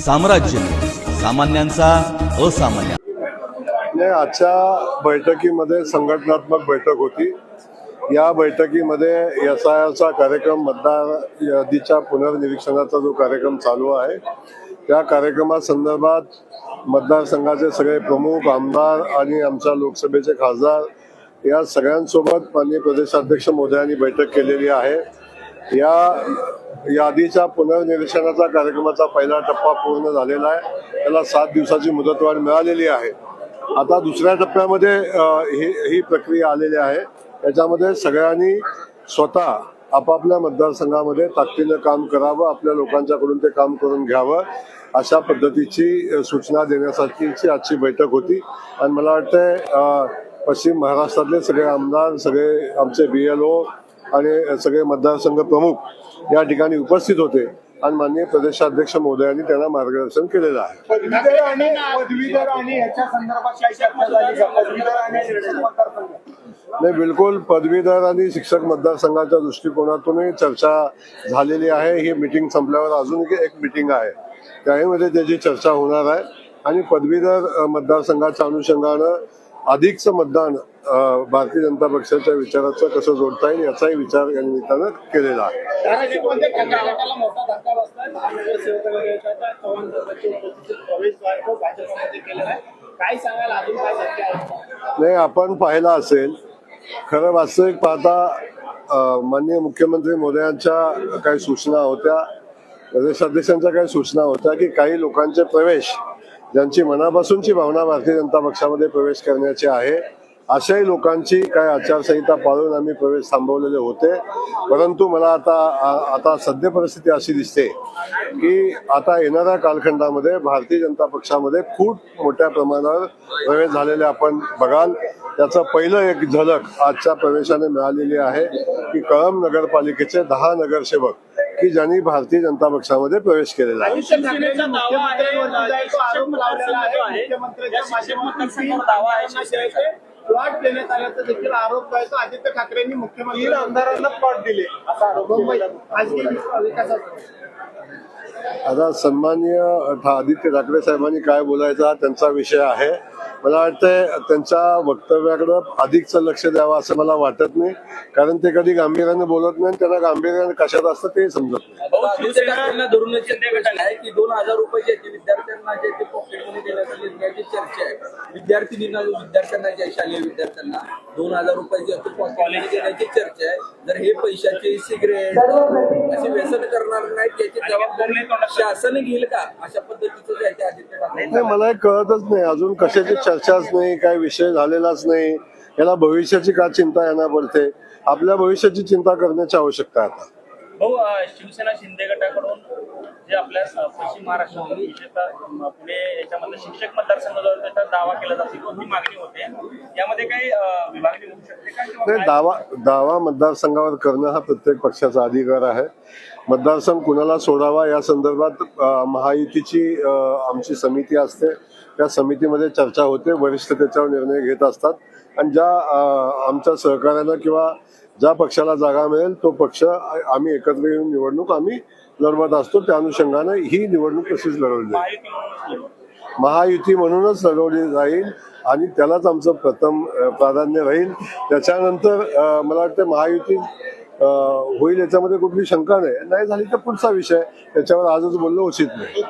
साम्राज्य, सामान्यांचा असामान्य। आजच्या बैठकीमध्ये संघटनात्मक बैठक होती। या बैठकीमध्ये एसआयआरचा कार्यक्रम, मतदार यादीच्या पुनर्निरीक्षणाचा जो कार्यक्रम चालू आहे त्या कार्यक्रमासंदर्भात मतदारसंघाचे सगळे प्रमुख आमदार आणि आमच्या लोकसभेचे खासदार या सगळ्यांसोबत माननीय प्रदेशाध्यक्ष महोदयांनी बैठक केलेली आहे। या यादीच्या पुनर्निरीक्षणाचा कार्यक्रमाचा पहिला टप्पा पूर्ण झालेला आहे। त्याला 7 दिवसाची मुदतवाढ मिळालेली आहे। आता दुसऱ्या टप्प्यामध्ये ही प्रक्रिया आलेली आहे। याच्यामध्ये सगळ्यांनी स्वतः आपापल्या मतदारसंघामध्ये ताकदीने काम करावं, आपल्या लोकांच्याकडून ते काम करून घ्यावं, अशा पद्धतीची सूचना देण्यासाठीची आजची बैठक होती। आणि मला वाटतं पश्चिम महाराष्ट्रातले सगळे आमदार, सगळे आमचे BLO आणि सगळे मतदारसंघ प्रमुख या ठिकाणी उपस्थित होते आणि माननीय प्रदेशाध्यक्ष महोदयांनी त्यांना मार्गदर्शन केलेलं आहे। नाही, बिलकुल पदवीधर आणि शिक्षक मतदारसंघाच्या दृष्टिकोनातूनही चर्चा झालेली आहे। ही मीटिंग संपल्यावर अजून एक मीटिंग आहे, त्यामध्ये त्याची चर्चा होणार आहे आणि पदवीधर मतदारसंघाच्या अनुषंगानं अधिकचं मतदान भारतीय जनता पक्षाच्या विचाराचं कसं जोडता येईल याचाही विचार या निमित्तानं केलेला आहे। नाही, आपण पाहिलं असेल, खरं वास्तविक पाहता माननीय मुख्यमंत्री महोदयांच्या काही सूचना होत्या, प्रदेशाध्यक्षांच्या काही सूचना होत्या की काही लोकांचे प्रवेश, ज्यांची मनापासूनची भावना भारतीय जनता पक्षामध्ये प्रवेश करण्याची आहे, अशाही लोकांची काही आचारसंहिता पाळून आम्ही प्रवेश थांबवलेले होते। परंतु मला आता सध्या परिस्थिती अशी दिसते की आता येणाऱ्या कालखंडामध्ये भारतीय जनता पक्षामध्ये खूप मोठ्या प्रमाणावर प्रवेश झालेले आपण बघाल। त्याचं पहिलं एक झलक आजच्या प्रवेशाने मिळालेली आहे की कळंब नगरपालिकेचे 10 नगरसेवक की ज्यांनी भारतीय जनता पक्षामध्ये प्रवेश केलेला आहे। प्लॉट देण्यात आल्याचा देखील आरोप आहे। आदित्य ठाकरेंनी मुख्यमंत्री आमदारांना प्लॉट दिले असा आरोप आता सन्माननीय आदित्य ठाकरे साहेबांनी काय बोलायचा हा त्यांचा विषय आहे। मला वाटतं त्यांच्या वक्तव्याकडे अधिकचं लक्ष द्यावं असं मला वाटत नाही, कारण ते कधी गांभीर्याने बोलत नाही, त्यांना गांभीर्याने कशात असतं ते समजत नाही। की 2000 रुपये विद्यार्थ्यांना जे ते पॉकेटमध्ये देण्याचा निर्णयाची चर्चा आहे। विद्यार्थ्यांना जे शालेय विद्यार्थ्यांना 2000 रुपये पॉकेटमध्ये देण्याची चर्चा आहे। जर हे पैशाचे सिगरेट असे व्यसन करणार नाही त्याची जबाबदारी शासन घेईल का, अशा पद्धतीचं जायचे आदित्य ठाकरे? मला कळतच नाही, अजून कशाची चर्चाच नाही, काय विषय झालेलाच नाही। याला भविष्याची का चिंता यांना पडते? आपल्या भविष्याची चिंता करण्याची आवश्यकता आहे आता। शिवसेना शिंदे गटाकडून जे आपल्या पश्चिम महाराष्ट्रात विशेषतः पुणे याच्यामध्ये शिक्षक मतदारसंघावर त्याचा दावा केला जातो, कोणती मागणी होते, यामध्ये काही विभागणी होऊ शकते का? नाही, दावा मतदारसंघावर करणं हा प्रत्येक पक्षाचा अधिकार आहे। मतदारसंघ कुणाला सोडावा या संदर्भात महायुतीची आमची समिती असते, त्या समितीमध्ये चर्चा होते, वरिष्ठ त्याच्यावर निर्णय घेत असतात आणि ज्या आमच्या सहकार्यानं किंवा ज्या पक्षाला जागा मिळेल तो पक्ष आम्ही एकत्र येऊन निवडणूक आम्ही लढवत असतो। त्या अनुषंगाने ही निवडणूक तशीच लढवली जाईल, महायुती म्हणूनच लढवली जाईल आणि त्यालाच आमचं प्रथम प्राधान्य राहील। त्याच्यानंतर मला वाटतं महायुती होईल याच्यामध्ये कुठली शंका नाही झाली तर पुढचा विषय, त्याच्यावर आजच बोलणं उचित नाही।